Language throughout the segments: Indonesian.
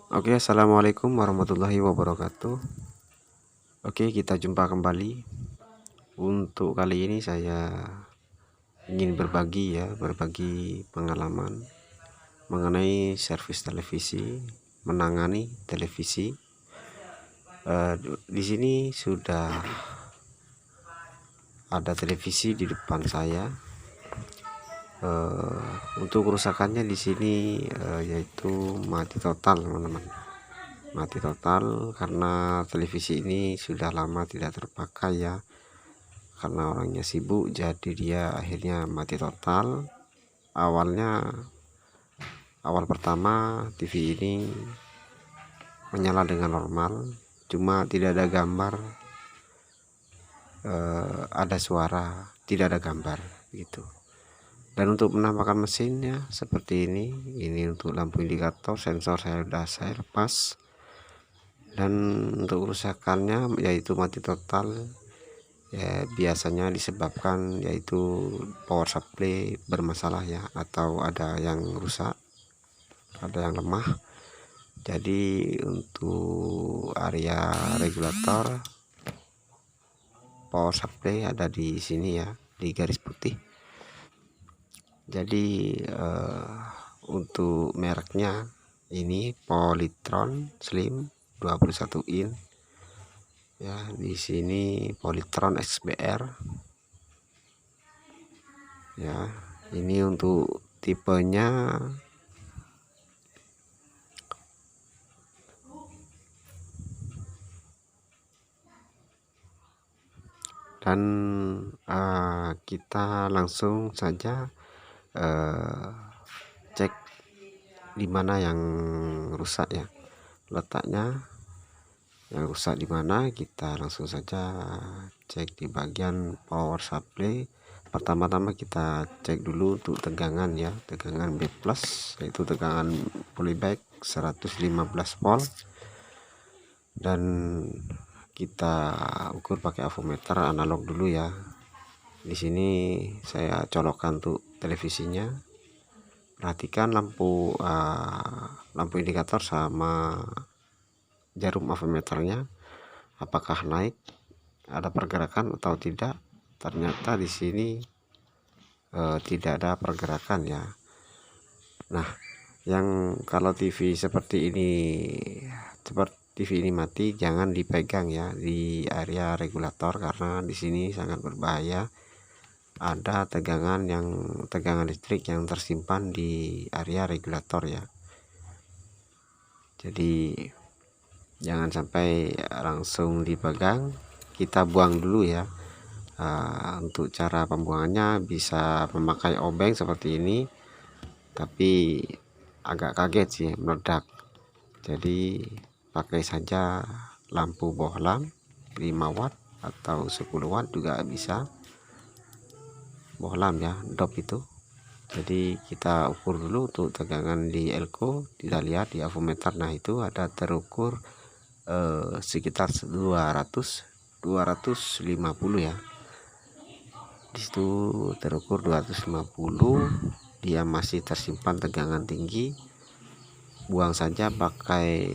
Oke, assalamualaikum warahmatullahi wabarakatuh. Oke, kita jumpa kembali. Untuk kali ini saya ingin berbagi pengalaman mengenai servis televisi, menangani televisi. Di sini sudah ada televisi di depan saya. Untuk kerusakannya di sini yaitu mati total, teman-teman. Mati total karena televisi ini sudah lama tidak terpakai ya, karena orangnya sibuk, jadi dia akhirnya mati total. Awal pertama TV ini menyala dengan normal, cuma tidak ada gambar, ada suara, tidak ada gambar gitu. Dan untuk penampakan mesinnya seperti ini untuk lampu indikator, sensor saya lepas. Dan untuk kerusakannya yaitu mati total ya, biasanya disebabkan yaitu power supply bermasalah ya, atau ada yang rusak, ada yang lemah. Jadi untuk area regulator power supply ada di sini ya, di garis putih. Jadi untuk mereknya ini Polytron Slim 21 in ya, di sini Polytron XBR ya. Ini untuk tipenya dan kita langsung saja cek di mana yang rusak ya, letaknya yang rusak di mana. Kita langsung saja cek di bagian power supply. Pertama-tama kita cek dulu untuk tegangan ya, tegangan B+, yaitu tegangan polyback 115 volt, dan kita ukur pakai avometer analog dulu ya. Di sini saya colokkan untuk televisinya. Perhatikan lampu indikator sama jarum avometernya, apakah naik, ada pergerakan atau tidak. Ternyata di sini tidak ada pergerakan ya. Nah, yang kalau TV seperti ini, TV ini mati, jangan dipegang ya di area regulator, karena di sini sangat berbahaya. Ada tegangan listrik yang tersimpan di area regulator ya. Jadi jangan sampai langsung dipegang, kita buang dulu ya. Untuk cara pembuangannya bisa memakai obeng seperti ini, tapi agak kaget sih meledak. Jadi pakai saja lampu bohlam 5 watt atau 10 watt juga bisa, bohlam ya, dop itu. Jadi kita ukur dulu untuk tegangan di elko, kita lihat di avometer. Nah, itu ada terukur sekitar 250 ya. Di situ terukur 250, dia masih tersimpan tegangan tinggi. Buang saja pakai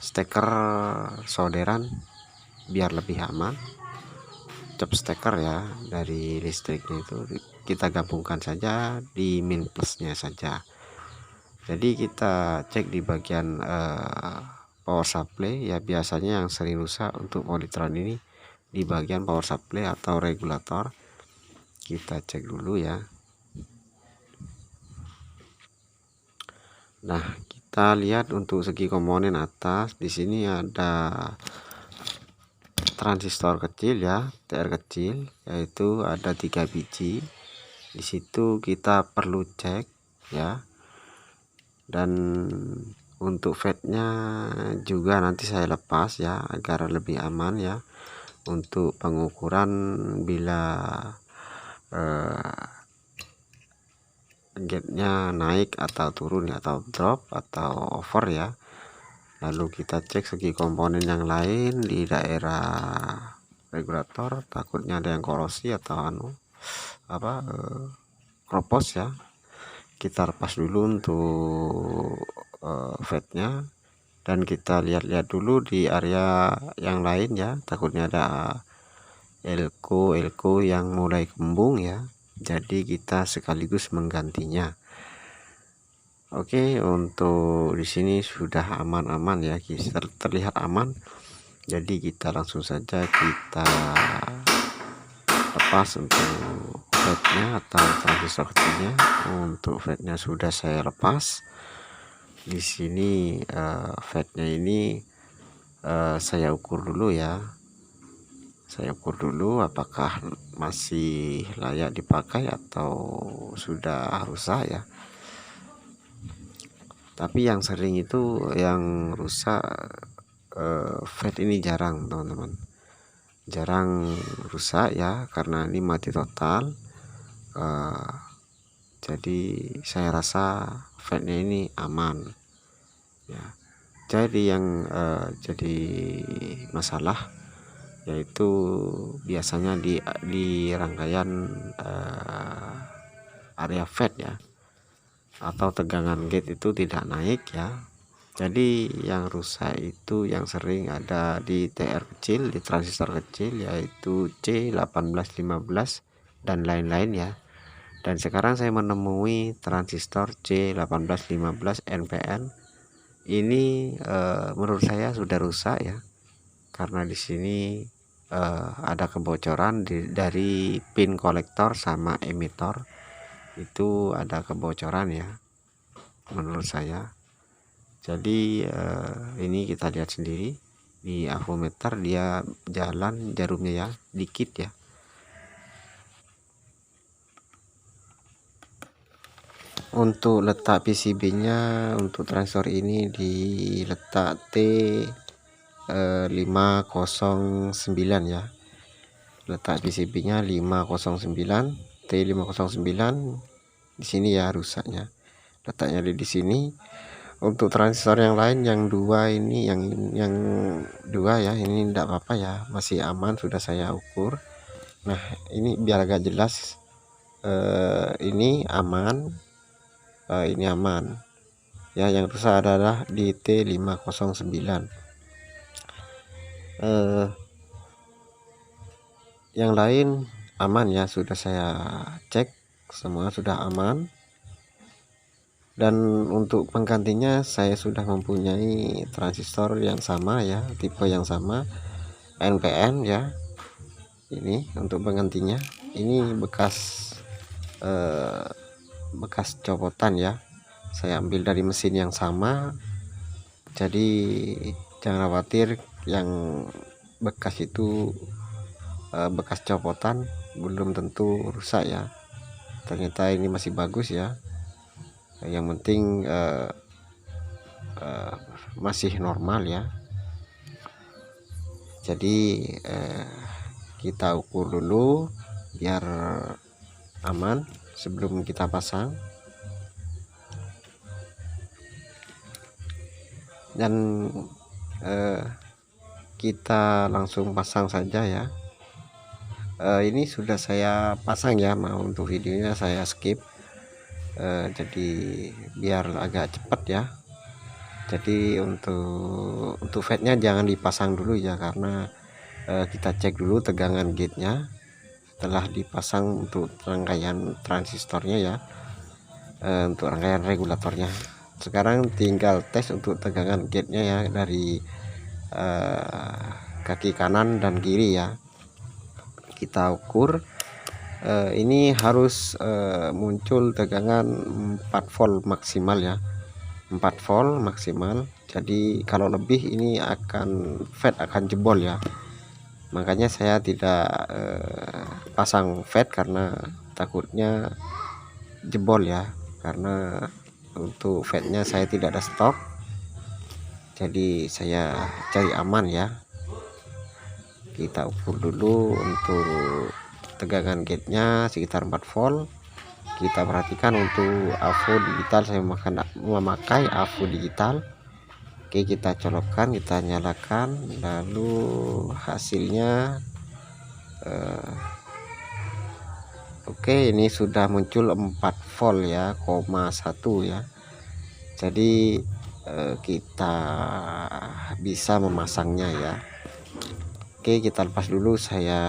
steker solderan biar lebih aman. Cap steker ya dari listriknya itu kita gabungkan saja di min plusnya saja. Jadi kita cek di bagian power supply ya, biasanya yang sering rusak untuk Polytron ini di bagian power supply atau regulator. Kita cek dulu ya. Nah, kita lihat untuk segi komponen atas, di sini ada transistor kecil ya, TR kecil, yaitu ada 3 biji. Di situ kita perlu cek ya. Dan untuk fatnya juga nanti saya lepas ya, agar lebih aman ya untuk pengukuran bila gate-nya naik atau turun ya, atau drop atau over ya. Lalu kita cek segi komponen yang lain di daerah regulator, takutnya ada yang korosi atau kropos ya. Kita lepas dulu untuk fatnya, dan kita lihat-lihat dulu di area yang lain ya, takutnya ada elko yang mulai kembung ya, jadi kita sekaligus menggantinya. Oke, untuk di sini sudah aman-aman ya, terlihat aman. Jadi kita langsung saja kita lepas untuk fatnya atau transistor kecilnya. Untuk fatnya sudah saya lepas. Di sini fatnya ini saya ukur dulu ya. Saya ukur dulu apakah masih layak dipakai atau sudah rusak ya. Tapi yang sering itu yang rusak fat ini jarang teman-teman, jarang rusak ya, karena ini mati total. Jadi saya rasa fatnya ini aman ya. Jadi yang jadi masalah yaitu biasanya di rangkaian area fat ya, atau tegangan gate itu tidak naik ya. Jadi yang rusak itu yang sering ada di TR kecil, di transistor kecil, yaitu C1815 dan lain-lain ya. Dan sekarang saya menemui transistor C1815 NPN ini menurut saya sudah rusak ya, karena di sini ada kebocoran dari pin kolektor sama emitor, itu ada kebocoran ya menurut saya. Jadi ini kita lihat sendiri di avometer, dia jalan jarumnya ya dikit ya. Untuk letak PCB-nya untuk transistor ini di letak T509 ya. Letak PCB-nya 509 T509 di sini ya rusaknya. Letaknya di sini. Untuk transistor yang lain yang dua ini, yang dua ya, ini tidak apa-apa ya, masih aman, sudah saya ukur. Nah ini biar agak jelas, ini aman, ini aman ya. Yang rusak adalah di T509. Yang lain aman ya, sudah saya cek semua sudah aman. Dan untuk penggantinya saya sudah mempunyai transistor yang sama ya, tipe yang sama NPN ya. Ini untuk penggantinya, ini bekas copotan ya, saya ambil dari mesin yang sama. Jadi jangan khawatir, yang bekas itu bekas copotan belum tentu rusak ya, ternyata ini masih bagus ya. Yang penting masih normal ya. Jadi kita ukur dulu biar aman sebelum kita pasang. Dan kita langsung pasang saja ya. Ini sudah saya pasang ya, mau untuk videonya saya skip. Jadi biar agak cepat ya. Jadi untuk fatnya jangan dipasang dulu ya, karena kita cek dulu tegangan gate-nya setelah dipasang untuk rangkaian transistornya ya, untuk rangkaian regulatornya. Sekarang tinggal tes untuk tegangan gate-nya ya, dari kaki kanan dan kiri ya. Kita ukur. Ini harus muncul tegangan 4 volt maksimal ya, 4 volt maksimal. Jadi kalau lebih ini fat akan jebol ya. Makanya saya tidak pasang fat, karena takutnya jebol ya, karena untuk fatnya saya tidak ada stok. Jadi saya cari aman ya. Kita ukur dulu untuk tegangan gate-nya sekitar 4 volt. Kita perhatikan untuk AVO digital, saya memakai AVO digital. Oke, kita colokkan, kita nyalakan, lalu hasilnya oke, ini sudah muncul 4 volt ya, 1 ya. Jadi kita bisa memasangnya ya. Oke, kita lepas dulu. Saya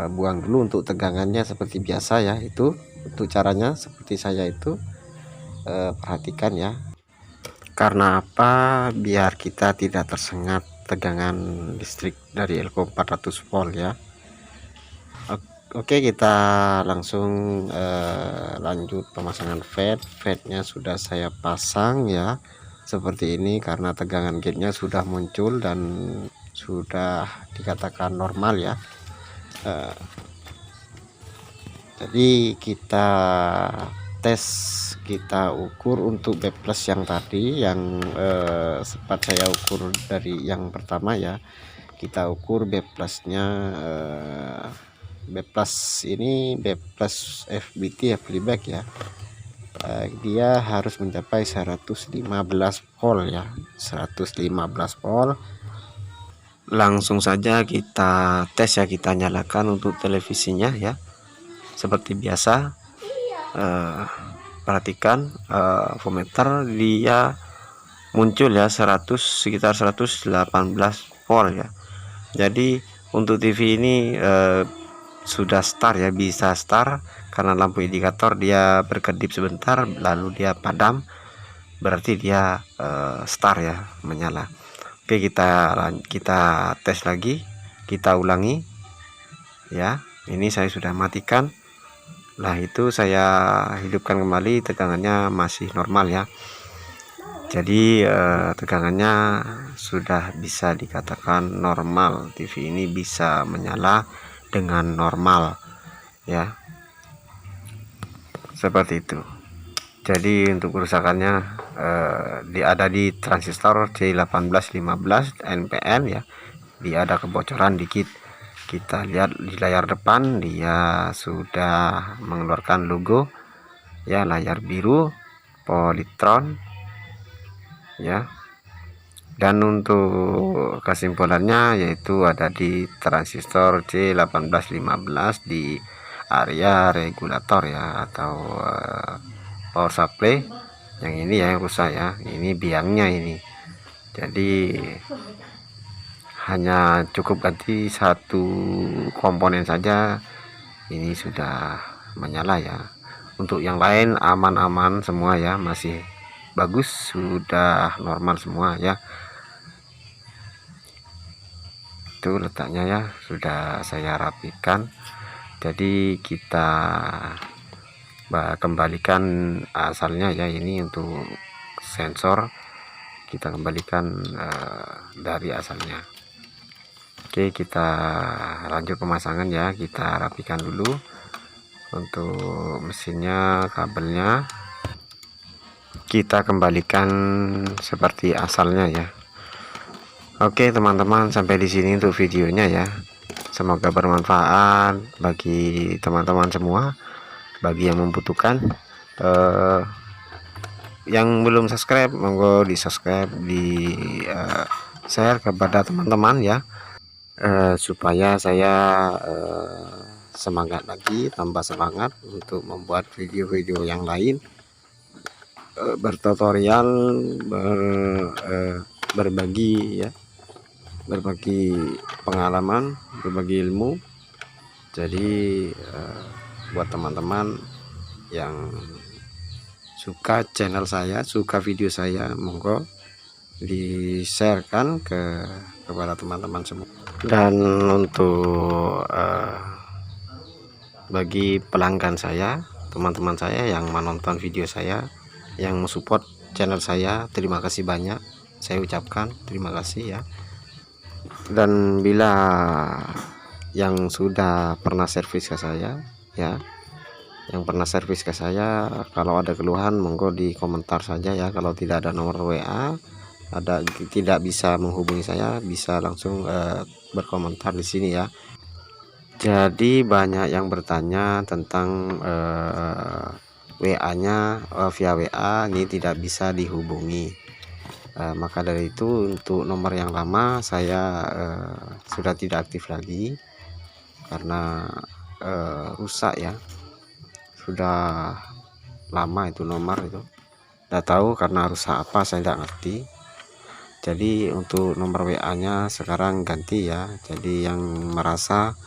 buang dulu untuk tegangannya seperti biasa ya. Itu untuk caranya seperti saya itu, perhatikan ya. Karena apa? Biar kita tidak tersengat tegangan listrik dari Elco 400 volt ya. Oke, kita langsung lanjut pemasangan fade-nya sudah saya pasang ya seperti ini, karena tegangan gate-nya sudah muncul dan sudah dikatakan normal ya. Jadi kita tes, kita ukur untuk B plus yang tadi, yang sempat saya ukur dari yang pertama ya. Kita ukur B plusnya, B plus ini B plus FBT feedback ya. Dia harus mencapai 115 volt ya, 115 volt. Langsung saja kita tes ya, kita nyalakan untuk televisinya ya seperti biasa. Perhatikan voltmeter dia muncul ya sekitar 118 volt ya. Jadi untuk TV ini sudah start ya, bisa start karena lampu indikator dia berkedip sebentar lalu dia padam, berarti dia start ya, menyala. Oke, kita tes lagi, kita ulangi ya. Ini saya sudah matikan. Nah, itu saya hidupkan kembali, tegangannya masih normal ya. Jadi tegangannya sudah bisa dikatakan normal. TV ini bisa menyala dengan normal ya, seperti itu. Jadi untuk kerusakannya ada di transistor C1815 NPN ya, dia ada kebocoran dikit. Kita lihat di layar depan, dia sudah mengeluarkan logo ya, layar biru Polytron ya. Dan untuk kesimpulannya yaitu ada di transistor C1815 di area regulator ya, atau power supply. Yang ini ya yang rusak ya, ini biangnya ini. Jadi hanya cukup ganti satu komponen saja, ini sudah menyala ya. Untuk yang lain aman-aman semua ya, masih bagus, sudah normal semua ya. Itu letaknya ya, sudah saya rapikan. Jadi kita kembalikan asalnya ya, ini untuk sensor kita kembalikan dari asalnya. Oke, kita lanjut pemasangan ya, kita rapikan dulu untuk mesinnya, kabelnya kita kembalikan seperti asalnya ya. Oke teman-teman, sampai di sini untuk videonya ya. Semoga bermanfaat bagi teman-teman semua, bagi yang membutuhkan. Yang belum subscribe, monggo di subscribe, di share kepada teman-teman ya, supaya saya semangat lagi, tambah semangat untuk membuat video-video yang lain, bertutorial, berbagi ya, berbagi pengalaman, berbagi ilmu. Jadi buat teman-teman yang suka channel saya, suka video saya, monggo di-sharekan kepada teman-teman semua. Dan untuk bagi pelanggan saya, teman-teman saya yang menonton video saya, yang mensupport channel saya, terima kasih banyak, saya ucapkan terima kasih ya. Dan bila yang sudah pernah servis ke saya ya, yang pernah servis ke saya, kalau ada keluhan monggo di komentar saja ya. Kalau tidak ada nomor WA, tidak bisa menghubungi saya, bisa langsung berkomentar di sini ya. Jadi banyak yang bertanya tentang WA-nya, via WA ini tidak bisa dihubungi. Maka dari itu untuk nomor yang lama saya sudah tidak aktif lagi karena rusak ya, sudah lama itu nomor itu, tidak tahu karena rusak apa saya tidak ngerti. Jadi untuk nomor WA nya sekarang ganti ya, jadi yang merasa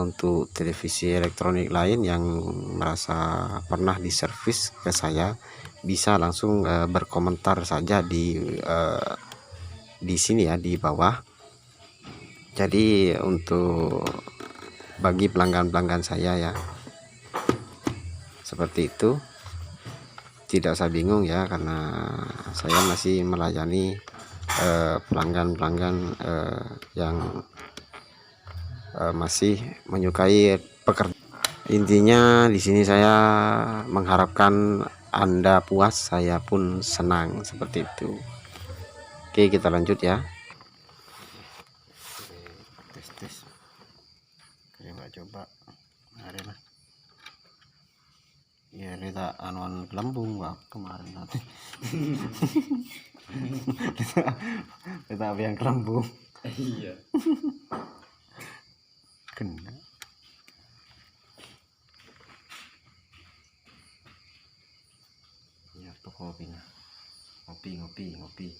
untuk televisi elektronik lain yang merasa pernah diservis ke saya bisa langsung berkomentar saja di sini ya, di bawah. Jadi untuk bagi pelanggan-pelanggan saya ya seperti itu, tidak usah bingung ya, karena saya masih melayani pelanggan-pelanggan yang masih menyukai pekerjaan. Intinya di sini saya mengharapkan Anda puas, saya pun senang, seperti itu. Oke, kita lanjut ya. Tes. Coba. Mari lah. Ya, kita anuan lambung Pak kemarin nanti. Kita yang kelambung. Iya. Kena. Ya, tuh kopinya. Ngopi.